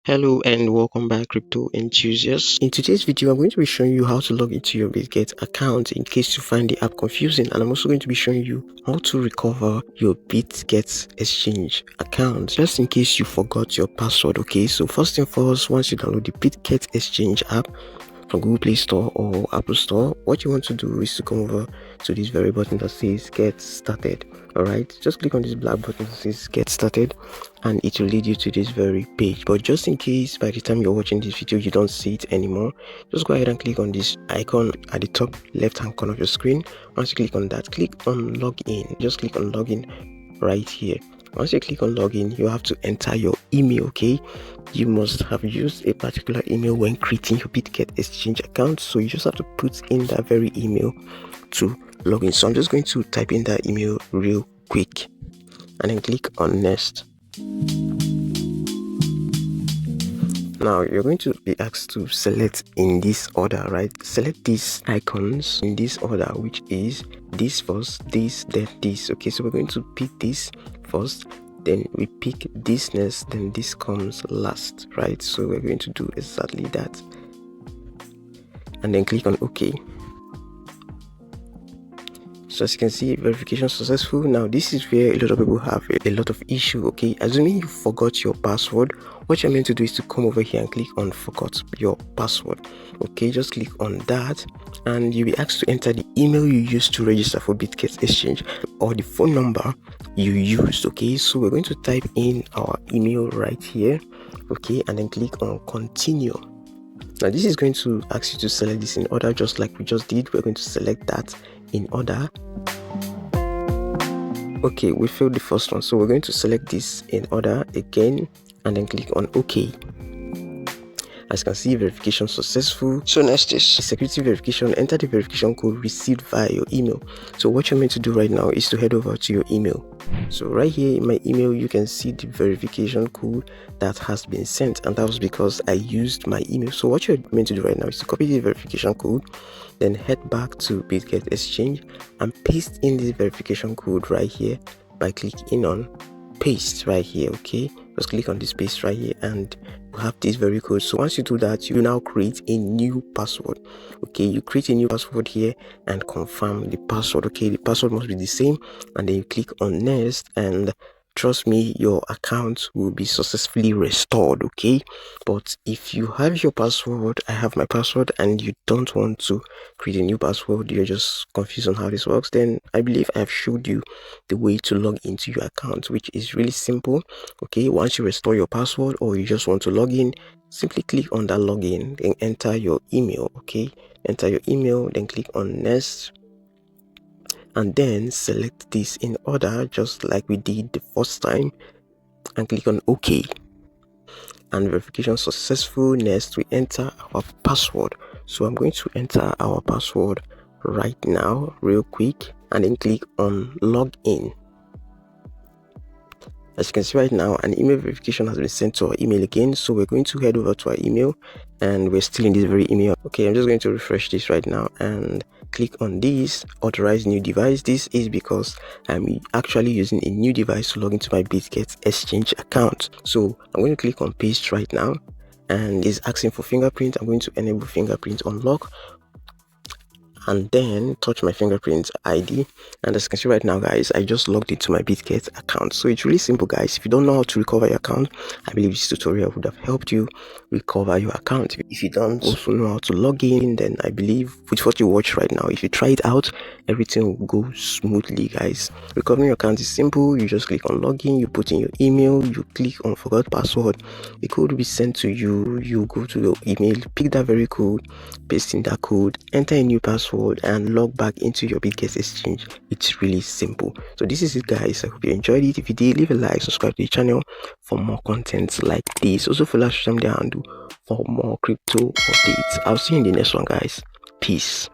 Hello and welcome back, crypto enthusiasts. In today's video, I'm going to be showing you how to log into your Bitget account in case you find the app confusing, and I'm also going to be showing you how to recover your Bitget Exchange account just in case you forgot your password. Okay, so first and foremost, once you download the Bitget Exchange app from Google Play Store or Apple Store, what you want to do is to come over to this very button that says get started. Alright, just click on this black button that says get started and it will lead you to this very page. But just in case by the time you're watching this video you don't see it anymore, just go ahead and click on this icon at the top left hand corner of your screen. Once you click on that, click on login. Just click on login right here. Once you click on login, you have to enter your email. Okay, you must have used a particular email when creating your Bitget Exchange account, so you just have to put in that very email to log in. So I'm just going to type in that email real quick and then click on next. Now you're going to be asked to select in this order, right? Select these icons in this order, which is this first, this, then this. Okay, so we're going to pick this first, then we pick this next, then this comes last, right? So we're going to do exactly that and then click on OK. So as you can see, verification successful. Now this is where a lot of people have a lot of issue. Okay, assuming you forgot your password, what you're meant to do is to come over here and click on forgot your password. Okay, just click on that and you'll be asked to enter the email you used to register for Bitget Exchange or the phone number you used. Okay, so we're going to type in our email right here. Okay, and then click on continue. Now this is going to ask you to select this in order, just like we just did. We're going to select that in order. Okay, we failed the first one, so we're going to select this in order again and then click on OK. As you can see, verification successful. So next is security verification. Enter the verification code received via your email. So what you're meant to do right now is to head over to your email. So right here in my email, you can see the verification code that has been sent, and that was because I used my email. So what you're meant to do right now is to copy the verification code, then head back to Bitget Exchange and paste in this verification code right here by clicking on paste right here. Okay, just click on this paste right here and you have this very code. So once you do that, you now create a new password. Okay, you create a new password here and confirm the password. Okay, the password must be the same, and then you click on next, and trust me, your account will be successfully restored. Okay, but if you have your password, I have my password, and you don't want to create a new password, you're just confused on how this works, then I believe I've showed you the way to log into your account, which is really simple. Okay, once you restore your password or you just want to log in, simply click on that login and enter your email. Okay, enter your email, then click on next and then select this in order, just like we did the first time, and click on OK. And verification successful. Next we enter our password. So I'm going to enter our password right now real quick and then click on login. As you can see right now, an email verification has been sent to our email again, so we're going to head over to our email and we're still in this very email. Okay, I'm just going to refresh this right now and click on this authorize new device. This is because I'm actually using a new device to log into my Bitget Exchange account. So I'm going to click on paste right now and it's asking for fingerprint. I'm going to enable fingerprint unlock and then touch my fingerprint ID, and as you can see right now guys, I just logged into my Bitget account. So it's really simple guys. If you don't know how to recover your account, I believe this tutorial would have helped you recover your account. If you don't also know how to log in, then I believe with what you watch right now, if you try it out, everything will go smoothly guys. Recovering your account is simple. You just click on login, you put in your email, you click on forgot password, the code will be sent to you. You go to your email, pick that very code, paste in that code, enter a new password and log back into your Bitget Exchange. It's really simple. So this is it guys. I hope you enjoyed it. If you did, leave a like, subscribe to the channel for more content like this. Also follow our social media handle for more crypto updates. I'll see you in the next one guys. Peace.